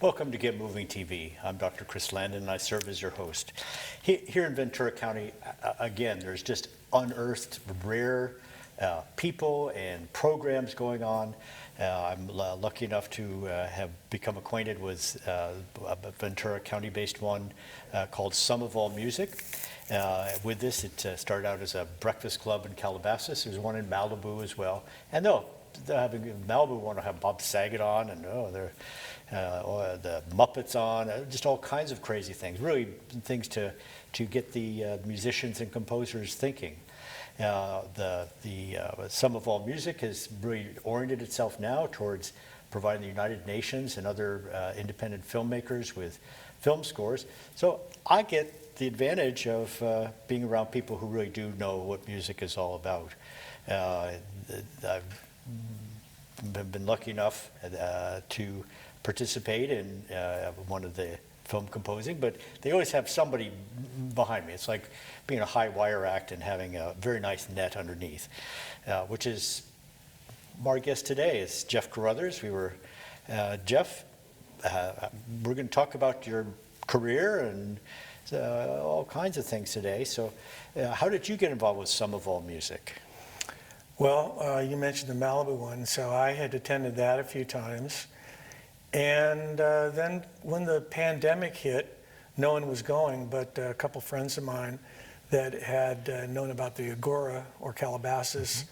Welcome to Get Moving TV. I'm Dr. Chris Landon and I serve as your host. Here in Ventura County, again, there's just unearthed rare people and programs going on. I'm lucky enough to have become acquainted with a Ventura County-based one called Some of All Music. With this, it started out as a breakfast club in Calabasas. There's one in Malibu as well. And they're having Malibu want to have Bob Saget on, and the Muppets on, just all kinds of crazy things. Really, things to get the musicians and composers thinking. Some of All Music has really oriented itself now towards providing the United Nations and other independent filmmakers with film scores. So I get the advantage of being around people who really do know what music is all about. I've been lucky enough to participate in one of the film composing, but they always have somebody behind me. It's like being a high wire act and having a very nice net underneath, which is our guest today is Jeff Carruthers. Jeff, we're going to talk about your career and all kinds of things today. So how did you get involved with Some of All Music? Well, you mentioned the Malibu one, so I had attended that a few times. And then when the pandemic hit, no one was going, but a couple friends of mine that had known about the Agora or Calabasas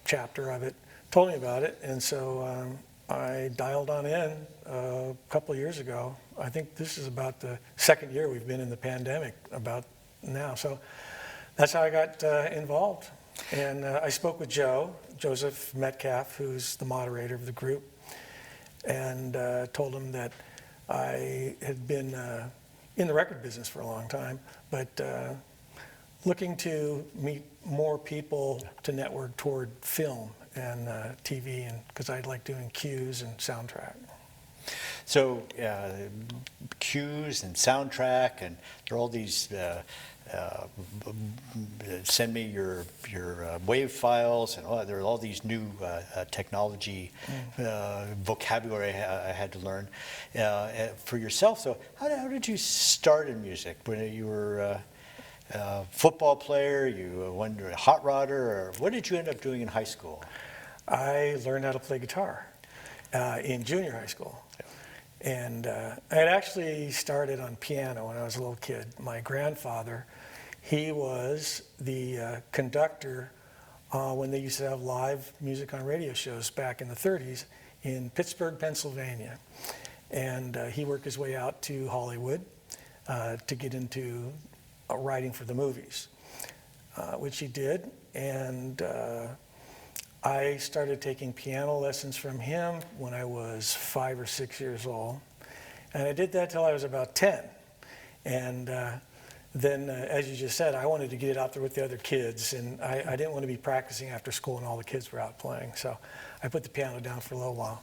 chapter of it told me about it. And so I dialed on in a couple of years ago. I think this is about the second year we've been in the pandemic about now. So that's how I got involved. And I spoke with Joseph Metcalf, who's the moderator of the group, and told him that I had been in the record business for a long time, but looking to meet more people to network toward film and TV, and because I like doing cues and soundtrack. So cues and soundtrack, and there are all these. Send me your wave files, and there are all these new technology vocabulary I had to learn for yourself. So how did you start in music? When you were a football player, you were a hot rodder, or what did you end up doing in high school? I learned how to play guitar in junior high school. And I had actually started on piano when I was a little kid. My grandfather, he was the conductor when they used to have live music on radio shows back in the 30s in Pittsburgh, Pennsylvania. And he worked his way out to Hollywood to get into writing for the movies, which he did. And I started taking piano lessons from him when I was 5 or 6 years old. And I did that till I was about 10. And then, as you just said, I wanted to get it out there with the other kids. And I didn't want to be practicing after school and all the kids were out playing. So I put the piano down for a little while.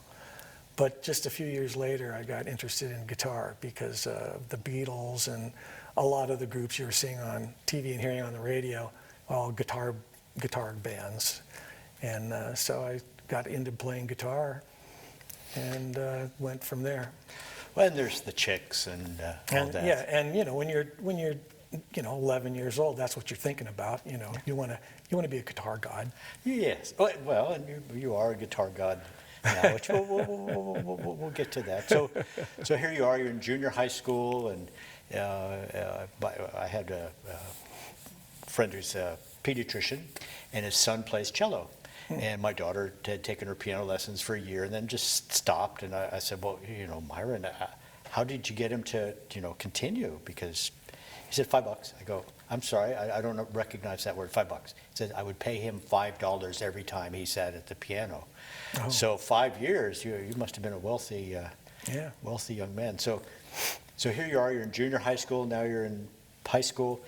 But just a few years later, I got interested in guitar because the Beatles and a lot of the groups you were seeing on TV and hearing on the radio, all guitar bands. And so I got into playing guitar and went from there. Well, and there's the chicks and all that. Yeah, and when you're 11 years old, that's what you're thinking about. You want to be a guitar god. Yes. Well, and you are a guitar god now, which we'll get to that. So here you are. You're in junior high school, and I had a friend who's a pediatrician, and his son plays cello. And my daughter had taken her piano lessons for a year and then just stopped. And I said, well, Myron, how did you get him to, continue? Because he said, $5. I go, I'm sorry, I don't recognize that word, $5. He said, I would pay him $5 every time he sat at the piano. Oh. So 5 years, you must have been a wealthy young man. So here you are, you're in junior high school, now you're in high school.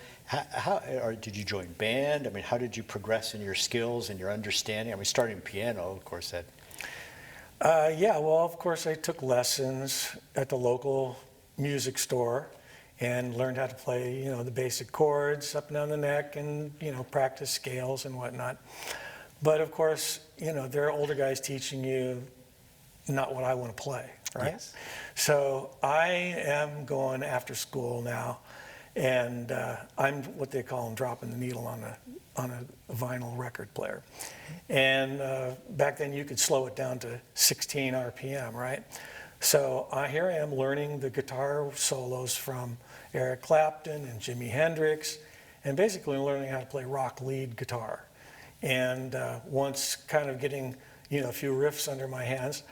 Or did you join band? I mean, how did you progress in your skills and your understanding? I mean, starting piano, of course, that. Yeah, well, of course, I took lessons at the local music store and learned how to play, the basic chords up and down the neck and, practice scales and whatnot. But of course, there are older guys teaching you not what I want to play. right? Yes. So I am going after school now, and I'm what they call dropping the needle on a vinyl record player. And back then you could slow it down to 16 RPM, right? So here I am learning the guitar solos from Eric Clapton and Jimi Hendrix, and basically learning how to play rock lead guitar. And once kind of getting a few riffs under my hands,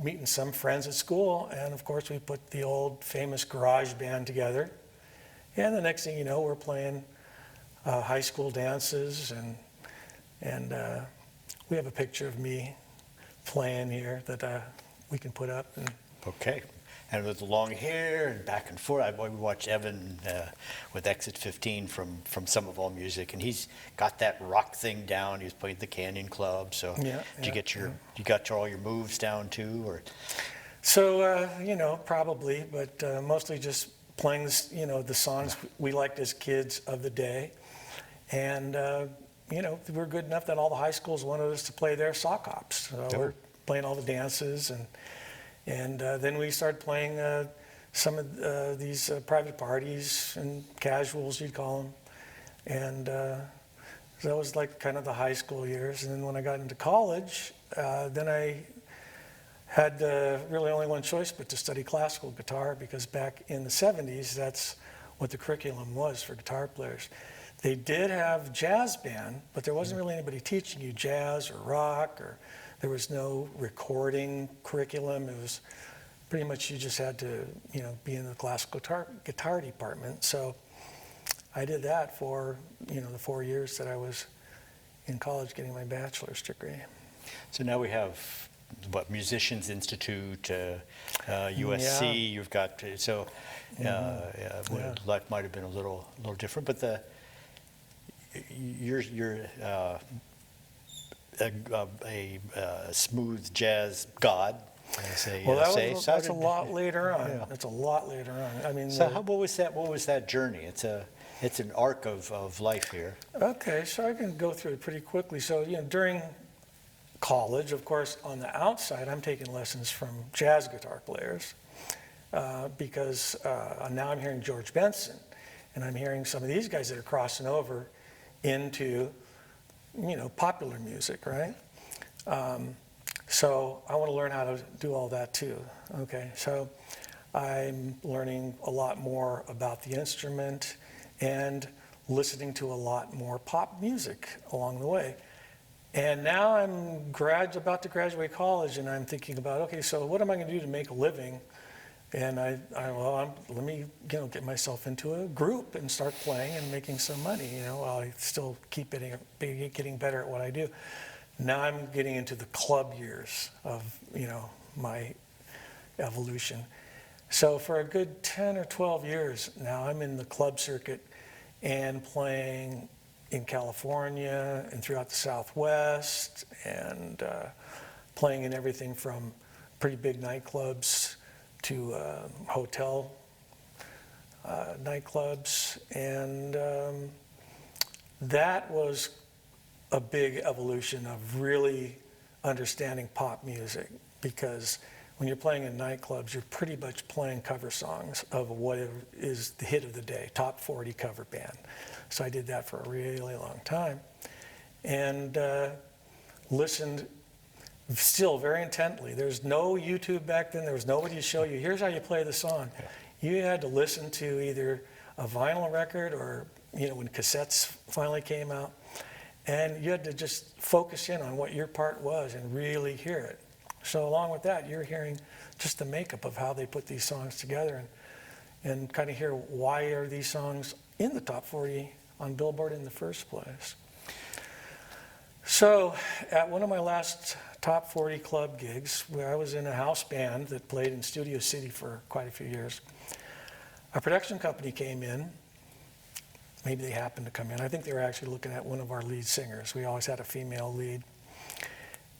meeting some friends at school, and of course we put the old famous garage band together. And the next thing you know, we're playing high school dances, and we have a picture of me playing here that we can put up. And Okay. And with the long hair and back and forth, we watched Evan with Exit 15 from Some of All Music, and he's got that rock thing down. He's played the Canyon Club. So did you got all your moves down too, or? So probably, but mostly just playing this, the songs we liked as kids of the day, and we're good enough that all the high schools wanted us to play their sock hops. So we're playing all the dances, and then we started playing some of these private parties and casuals, you'd call them. And so that was like kind of the high school years. And then when I got into college, then I had really only one choice but to study classical guitar, because back in the 70s, that's what the curriculum was for guitar players. They did have jazz band, but there wasn't really anybody teaching you jazz or rock, or there was no recording curriculum. It was pretty much you just had to, be in the classical guitar department. So I did that for, the 4 years that I was in college getting my bachelor's degree. So now we have, Musicians Institute, USC, you've got, so life might have been a little different, but you're a smooth jazz god, as they say. That's a lot later on. Yeah. That's a lot later on. I mean, so what was that journey? It's an arc of life here. Okay, so I can go through it pretty quickly. So during college, of course, on the outside, I'm taking lessons from jazz guitar players because now I'm hearing George Benson, and I'm hearing some of these guys that are crossing over into popular music, right? So I want to learn how to do all that too. Okay, so I'm learning a lot more about the instrument and listening to a lot more pop music along the way. And now I'm about to graduate college, and I'm thinking about, okay, so what am I going to do to make a living? And let me get myself into a group and start playing and making some money. While I still keep getting better at what I do. Now I'm getting into the club years of my evolution. So for a good 10 or 12 years now, I'm in the club circuit and playing in California and throughout the Southwest, and playing in everything from pretty big nightclubs to hotel nightclubs, and that was a big evolution of really understanding pop music, because when you're playing in nightclubs, you're pretty much playing cover songs of whatever is the hit of the day, top 40 cover band. So I did that for a really long time, and listened still very intently. There's no YouTube back then. There was nobody to show you, here's how you play the song. You had to listen to either a vinyl record or, when cassettes finally came out, and you had to just focus in on what your part was and really hear it. So along with that, you're hearing just the makeup of how they put these songs together, and kind of hear why are these songs in the top 40 on Billboard in the first place. So at one of my last top 40 club gigs, where I was in a house band that played in Studio City for quite a few years, a production company came in. Maybe they happened to come in. I think they were actually looking at one of our lead singers. We always had a female lead.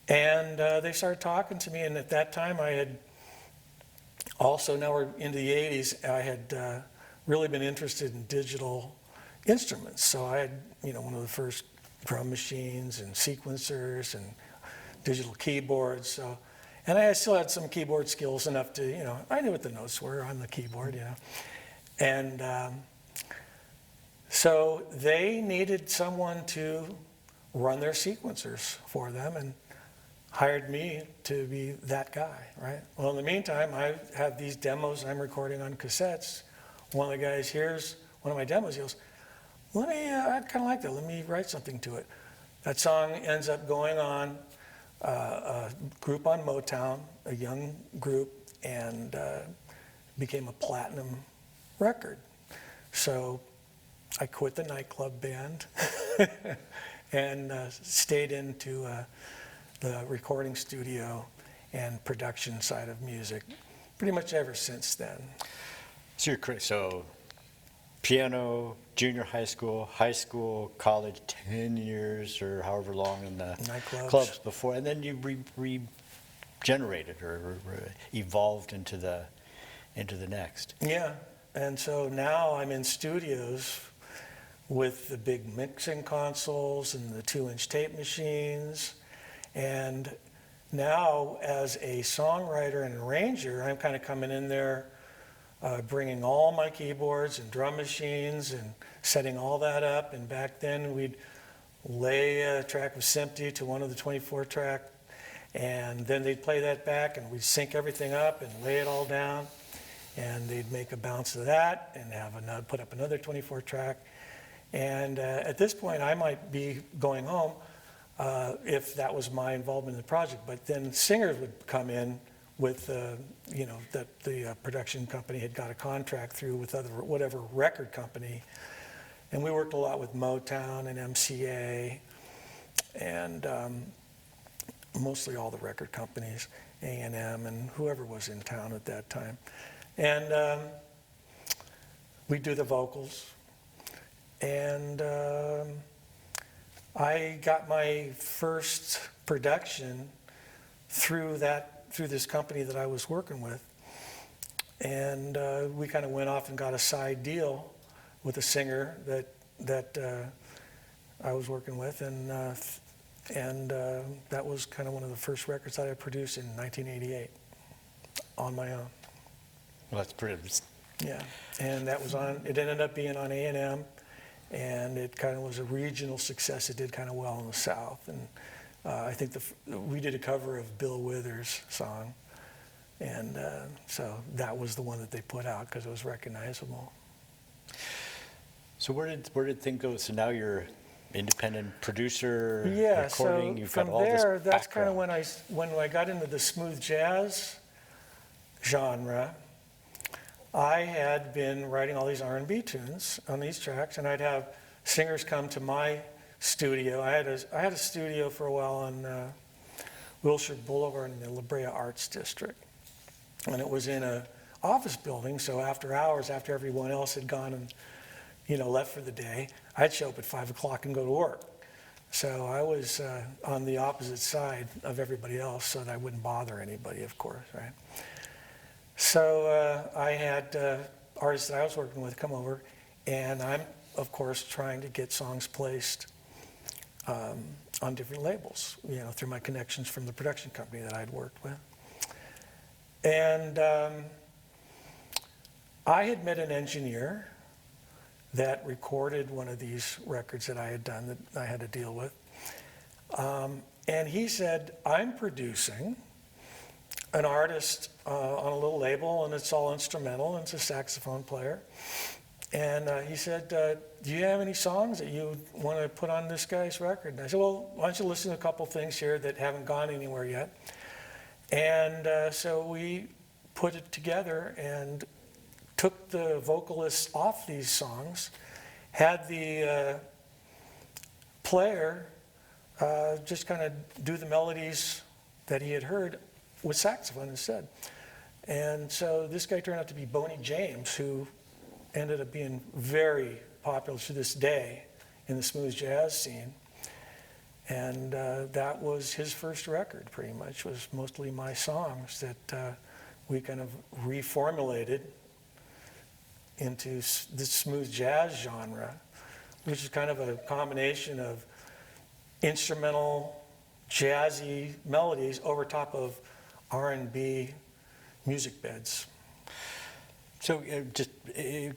And they started talking to me, and at that time I had also, now we're into the 80s, I had really been interested in digital instruments. So I had, one of the first drum machines and sequencers and digital keyboards. So, And I still had some keyboard skills enough to, I knew what the notes were on the keyboard, And so they needed someone to run their sequencers for them and hired me to be that guy, right? Well, in the meantime, I have these demos I'm recording on cassettes. One of the guys hears one of my demos, he goes, I kind of like that, let me write something to it. That song ends up going on a group on Motown, a young group, and became a platinum record. So I quit the nightclub band and stayed into the recording studio and production side of music pretty much ever since then. So so piano, junior high school, college, 10 years or however long in the clubs before, and then you regenerated or evolved into the next. Yeah, and so now I'm in studios with the big mixing consoles and the 2-inch tape machines. And now as a songwriter and arranger, I'm kind of coming in there, bringing all my keyboards and drum machines and setting all that up. And back then we'd lay a track of Simpty to one of the 24-track, and then they'd play that back and we'd sync everything up and lay it all down. And they'd make a bounce of that and put up another 24-track. And at this point, I might be going home if that was my involvement in the project. But then singers would come in with, that the production company had got a contract through with whatever record company. And we worked a lot with Motown and MCA and mostly all the record companies, A&M and whoever was in town at that time. And we'd do the vocals. And I got my first production through this company that I was working with. And we kind of went off and got a side deal with a singer that I was working with. And that was kind of one of the first records that I produced in 1988 on my own. Well, that's pretty. Yeah, and that was it ended up being on A&M. And it kind of was a regional success. It did kind of well in the South. And I think we did a cover of Bill Withers' song. And so that was the one that they put out because it was recognizable. So where did things go? So now you're independent producer, so recording, you've got all this from there, that's kind of background. when I got into the smooth jazz genre. I had been writing all these R&B tunes on these tracks, and I'd have singers come to my studio. I had a studio for a while on Wilshire Boulevard in the La Brea Arts District, and it was in a office building. So after hours, after everyone else had gone and left for the day, I'd show up at 5 o'clock and go to work. So I was on the opposite side of everybody else, so that I wouldn't bother anybody, of course, right? So I had artists that I was working with come over, and I'm, of course, trying to get songs placed on different labels, through my connections from the production company that I'd worked with. And I had met an engineer that recorded one of these records that I had done that I had to deal with. And he said, I'm producing an artist on a little label, and it's all instrumental, and it's a saxophone player. And he said, do you have any songs that you want to put on this guy's record? And I said, well, why don't you listen to a couple things here that haven't gone anywhere yet? And so we put it together and took the vocalists off these songs, had the player just kind of do the melodies that he had heard with saxophone instead. And so this guy turned out to be Boney James, who ended up being very popular to this day in the smooth jazz scene. And that was his first record, pretty much, was mostly my songs that we kind of reformulated into this smooth jazz genre, which is kind of a combination of instrumental, jazzy melodies over top of R&B music beds. So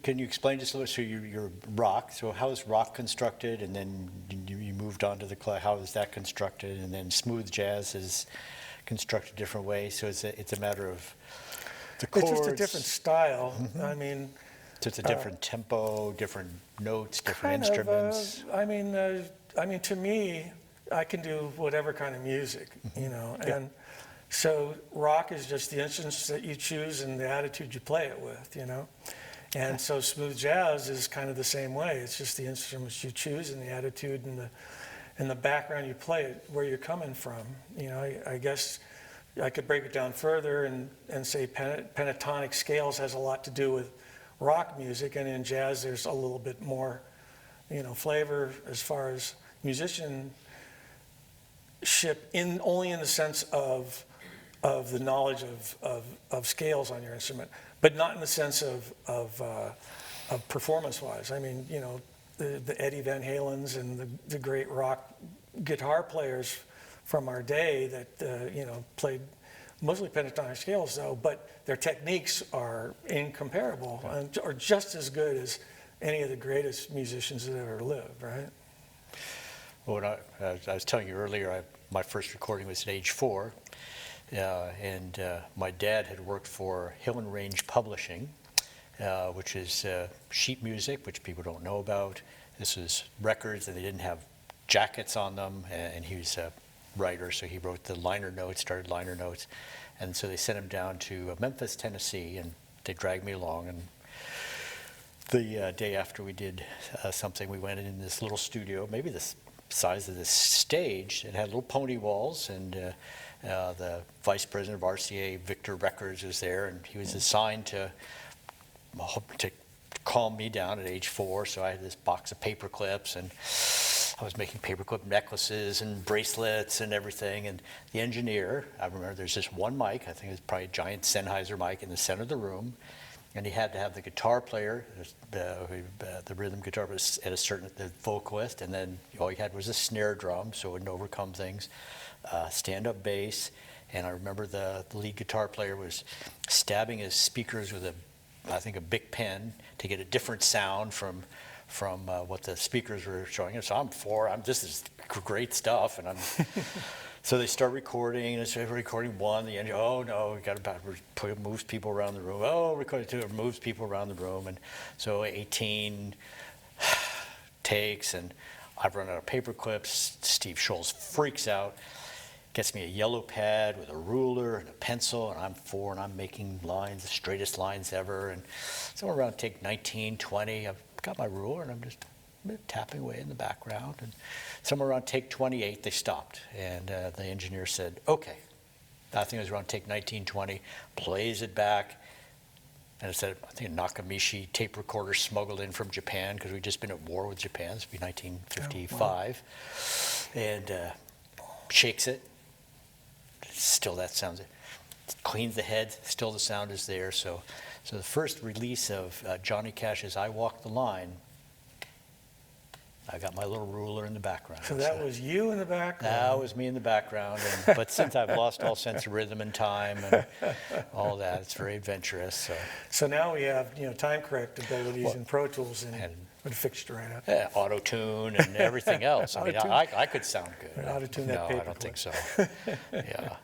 can you explain just a little, so you're rock, so how is rock constructed, and then you moved on to how is that constructed, and then smooth jazz is constructed a different way, so it's a matter of the chords. It's just a different style. I mean, So it's a different tempo, different notes, different instruments. I mean, to me, I can do whatever kind of music, you know, and so rock is just the instruments that you choose and the attitude you play it with, you know, and so smooth jazz is kind of the same way. It's just the instruments you choose and the attitude and the background you play it, where you're coming from. You know, I guess I could break it down further and say pentatonic scales has a lot to do with rock music, and in jazz there's a little bit more, you know, flavor as far as musicianship, only in the sense of the knowledge of scales on your instrument, but not in the sense of performance-wise. I mean, you know, the Eddie Van Halens and the great rock guitar players from our day that you know, played mostly pentatonic scales, though, but their techniques are incomparable and are just as good as any of the greatest musicians that ever lived, right? Well, I was telling you earlier, my first recording was at age 4, and my dad had worked for Hill and Range Publishing, which is sheet music, which people don't know about. This was records, and they didn't have jackets on them, and he was a writer, so he wrote the liner notes, started liner notes, and so they sent him down to Memphis, Tennessee, and they dragged me along, and the day after we did something, we went in this little studio, maybe the size of this stage. It had little pony walls, and the vice president of RCA, Victor Records, was there, and he was assigned to calm me down at age 4, so I had this box of paper clips, and I was making paperclip necklaces and bracelets and everything, and the engineer, I remember there's this one mic, I think it was probably a giant Sennheiser mic in the center of the room, and he had to have the guitar player, the rhythm guitar was at a certain, the vocalist, and then all he had was a snare drum, so it wouldn't overcome things, stand-up bass, and I remember the lead guitar player was stabbing his speakers with I think a Bic pen to get a different sound from what the speakers were showing us. So I'm 4, this is great stuff, and so they start recording, and they recording 1, the engineer, oh no, we got about, moves people around the room, oh, recording 2, it moves people around the room, and so 18 takes, and I've run out of paper clips. Steve Scholes freaks out, gets me a yellow pad with a ruler and a pencil, and I'm 4, and I'm making lines, the straightest lines ever, and somewhere around take 19, 20, I've got my ruler, and I'm just tapping away in the background, and somewhere around take 28, they stopped, and the engineer said, okay. I think it was around take 19, 20, plays it back, and it said, I think a Nakamichi tape recorder smuggled in from Japan, because we'd just been at war with Japan, this would be 1955, and shakes it, still that sounds, cleans the head, still the sound is there, so the first release of Johnny Cash's I Walk the Line, I got my little ruler in the background. So that was you in the background? That was me in the background, but since I've lost all sense of rhythm and time and all that, it's very adventurous. So now we have, you know, time correct abilities and Pro Tools, and would fix it right up. Yeah, auto-tune and everything else. I mean, I could sound good. Auto-tune that paper. No, I don't think so. Yeah.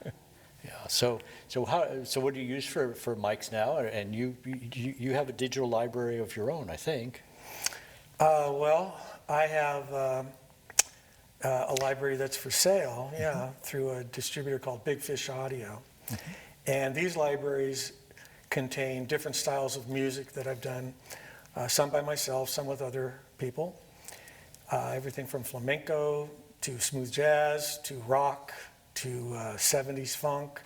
So what do you use for mics now? And you have a digital library of your own, I think. Well, I have a library that's for sale, through a distributor called Big Fish Audio. Mm-hmm. And these libraries contain different styles of music that I've done, some by myself, some with other people. Everything from flamenco to smooth jazz to rock to 70s funk,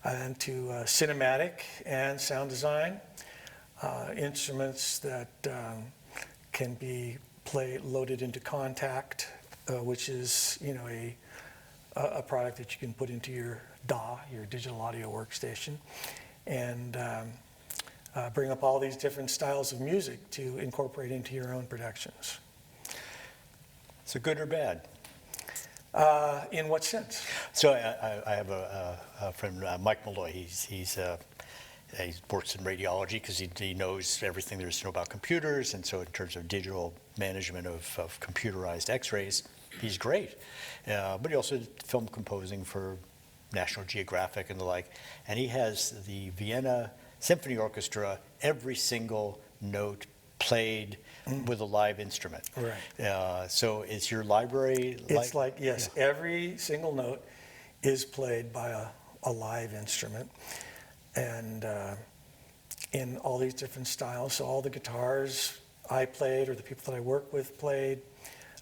and to cinematic and sound design, instruments that can be loaded into Contact, which is, you know, a product that you can put into your DAW, your digital audio workstation, and bring up all these different styles of music to incorporate into your own productions. So good or bad? In what sense? So I have a friend, Mike Malloy. He works in radiology because he knows everything there is to know about computers. And so in terms of digital management of computerized x-rays, he's great. But he also did film composing for National Geographic and the like. And he has the Vienna Symphony Orchestra, every single note played with a live instrument. Right. So is your library It's like, yes, every single note is played by a live instrument, and in all these different styles. So all the guitars I played, or the people that I work with played.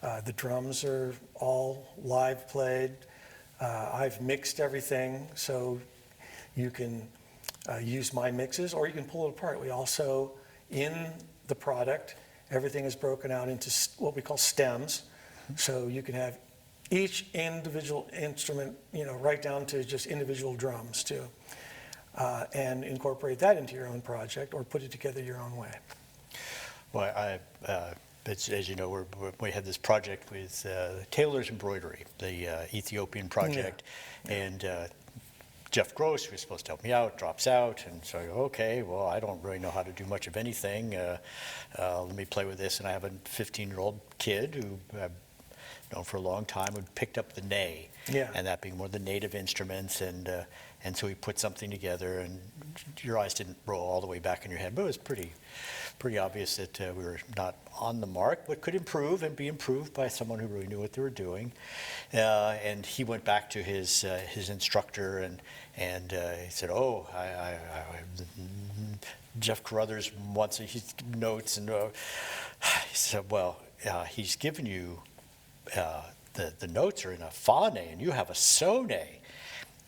The drums are all live played. I've mixed everything, so you can use my mixes, or you can pull it apart. We also, in the product, everything is broken out into what we call stems. So you can have each individual instrument, right down to just individual drums too, and incorporate that into your own project or put it together your own way. Well, as you know, we had this project with Taylor's Embroidery, the Ethiopian project, and Jeff Gross, who was supposed to help me out, drops out, and so I go, okay, well, I don't really know how to do much of anything. Let me play with this, and I have a 15-year-old kid who I've known for a long time who picked up the ney, and that being one of the native instruments, and so we put something together, and your eyes didn't roll all the way back in your head, but it was pretty obvious that we were not on the mark, but could improve and be improved by someone who really knew what they were doing. And he went back to his instructor and he said, "Oh, Jeff Carruthers wants his notes," and he said, "Well, he's given you the notes are in a fa ney, and you have a so ney."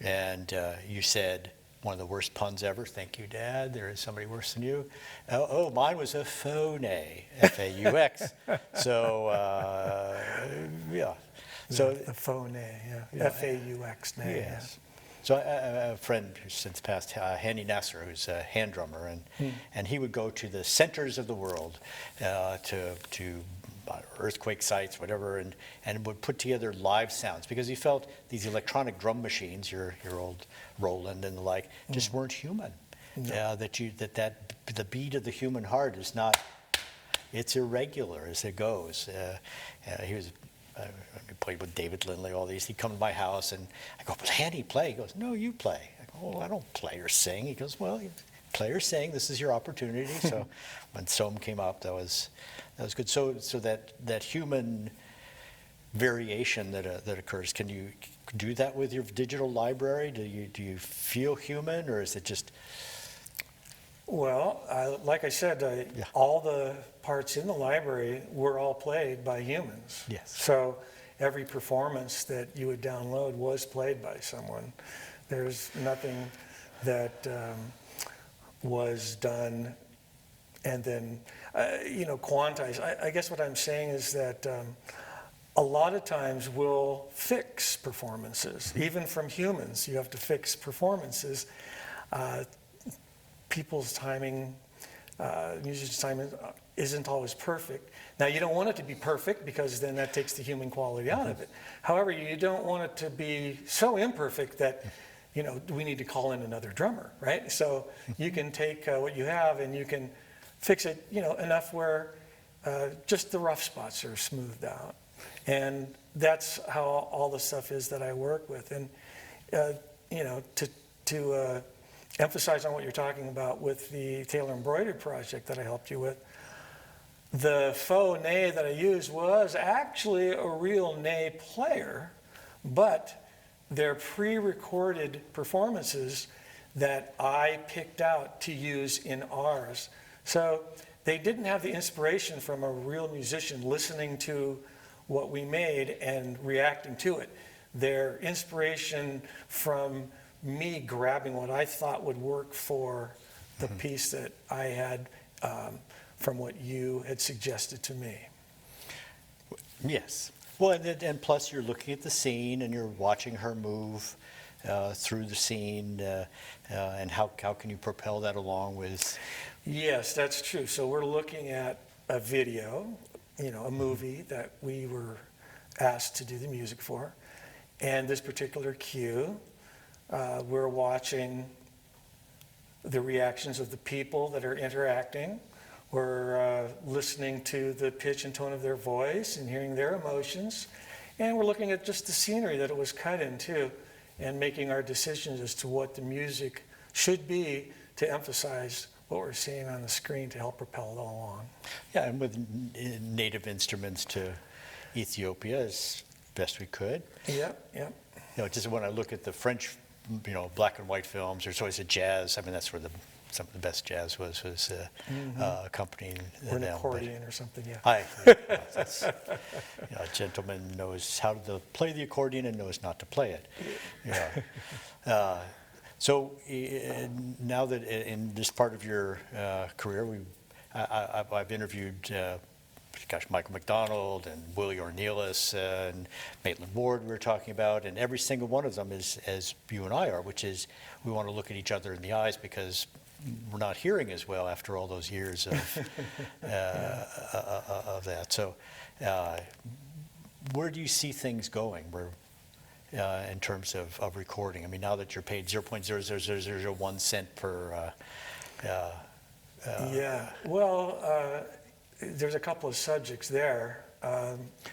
And you said, one of the worst puns ever. "Thank you, Dad. There is somebody worse than you." Oh, mine was a faux ney, F-A-U-X. So, yeah. So the faux ney, F-A-U-X ney. Yes. So a friend who's since passed, Handy Nasser, who's a hand drummer, and he would go to the centers of the world to earthquake sites, whatever, and would put together live sounds because he felt these electronic drum machines, your old Roland and the like, just weren't human. No. That the beat of the human heart is not, it's irregular as it goes. He was. I played with David Lindley, all these. He'd come to my house and I go, "But Handy, play." He goes, "No, you play." I go, "Well, I don't play or sing." He goes, "Well, you play or sing. This is your opportunity." So when Soam came up, that was good. So that human variation that occurs, can you do that with your digital library? Do you feel human, or is it just? Well, like I said, all the parts in the library were all played by humans. Yes. So every performance that you would download was played by someone. There's nothing that was done and then, quantized. I guess what I'm saying is that a lot of times we'll fix performances. Even from humans, you have to fix performances. People's timing, musicians' timing isn't always perfect. Now, you don't want it to be perfect because then that takes the human quality out of it. However, you don't want it to be so imperfect that, we need to call in another drummer, right? So you can take what you have and you can fix it, enough where just the rough spots are smoothed out. And that's how all the stuff is that I work with. And, to emphasize on what you're talking about with the Taylor Embroidery project that I helped you with, the faux ney that I used was actually a real ney player, but they're pre-recorded performances that I picked out to use in ours. So they didn't have the inspiration from a real musician listening to what we made and reacting to it. Their inspiration from me grabbing what I thought would work for the piece that I had from what you had suggested to me. Yes. Well, and plus you're looking at the scene and you're watching her move through the scene, and how can you propel that along with? Yes, that's true. So we're looking at a video, a movie that we were asked to do the music for. And this particular cue, we're watching the reactions of the people that are interacting. We're listening to the pitch and tone of their voice and hearing their emotions. And we're looking at just the scenery that it was cut into and making our decisions as to what the music should be to emphasize what we're seeing on the screen to help propel it along. Yeah, and with native instruments to Ethiopia as best we could. Yep, yep. You know, just when I look at the French, you know, black and white films, there's always a jazz. I mean, that's where some of the best jazz was accompanying Or an them. accordion or something, yeah. That's, you know, a gentleman knows how to play the accordion and knows not to play it. Yeah. So now that in this part of your career, I've interviewed, Michael McDonald and Willie Ornelas and Maitland Ward we were talking about, and every single one of them is as you and I are, which is we want to look at each other in the eyes because we're not hearing as well after all those years of that. So where do you see things going? In terms of recording? I mean, now that you're paid 0.00001 cent per. Yeah, well, there's a couple of subjects there.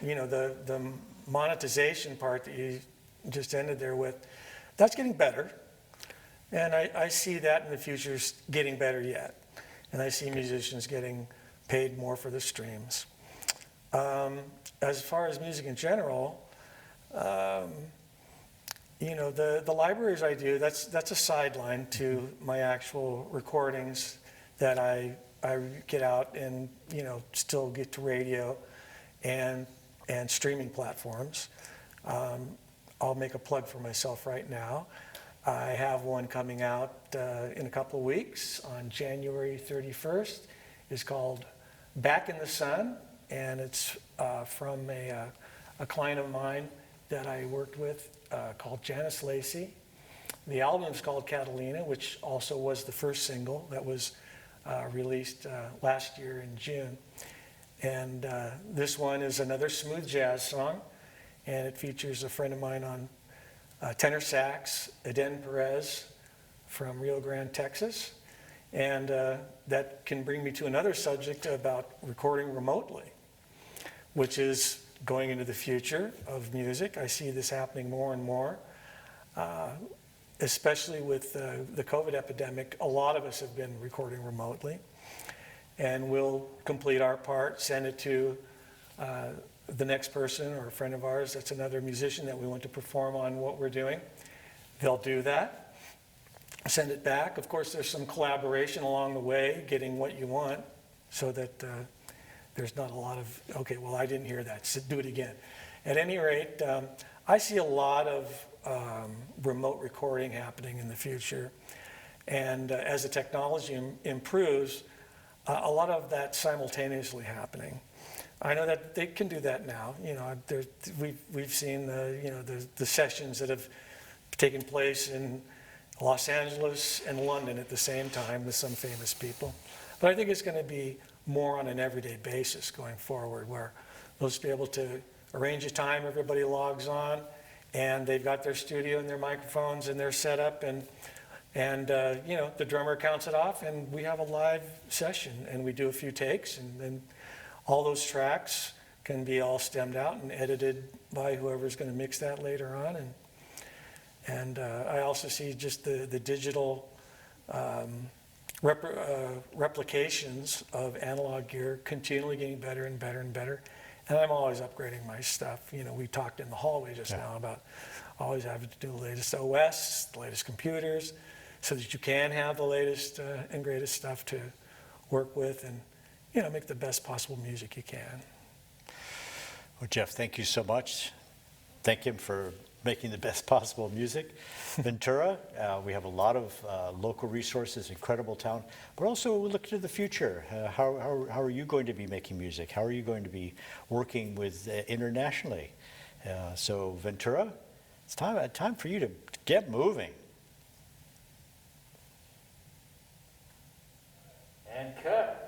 You know, the monetization part that you just ended there with, that's getting better. And I see that in the future getting better yet. And I see musicians getting paid more for the streams. As far as music in general, you know, the libraries I do, that's a sideline to my actual recordings that I get out and, you know, still get to radio and streaming platforms. I'll make a plug for myself right now. I have one coming out in a couple of weeks on January 31st. It's called Back in the Sun, and it's from a client of mine that I worked with called Janice Lacey. The album is called Catalina, which also was the first single that was released last year in June. And this one is another smooth jazz song, and it features a friend of mine on tenor sax, Eden Perez from Rio Grande, Texas. And that can bring me to another subject about recording remotely, which is going into the future of music. I see this happening more and more, especially with the COVID epidemic. A lot of us have been recording remotely, and we'll complete our part, send it to the next person or a friend of ours that's another musician that we want to perform on what we're doing. They'll do that, send it back. Of course, there's some collaboration along the way, getting what you want, so that there's not a lot of, okay, well, I didn't hear that, so do it again. At any rate, I see a lot of remote recording happening in the future. And as the technology improves, a lot of that simultaneously happening. I know that they can do that now. You know, we've seen the sessions that have taken place in Los Angeles and London at the same time with some famous people. But I think it's going to be more on an everyday basis going forward, where they'll just be able to arrange a time, everybody logs on, and they've got their studio and their microphones and their setup, and you know, the drummer counts it off, and we have a live session, and we do a few takes, and then all those tracks can be all stemmed out and edited by whoever's going to mix that later on. And I also see just the digital replications of analog gear continually getting better and better and better. And I'm always upgrading my stuff. You know, we talked in the hallway just now about always having to do the latest OS, the latest computers, so that you can have the latest and greatest stuff to work with and, you know, make the best possible music you can. Well, Jeff, thank you so much. Thank him for making the best possible music. Ventura, we have a lot of local resources, incredible town, but also we look to the future. How are you going to be making music? How are you going to be working with internationally? So Ventura, it's time for you to get moving. And cut.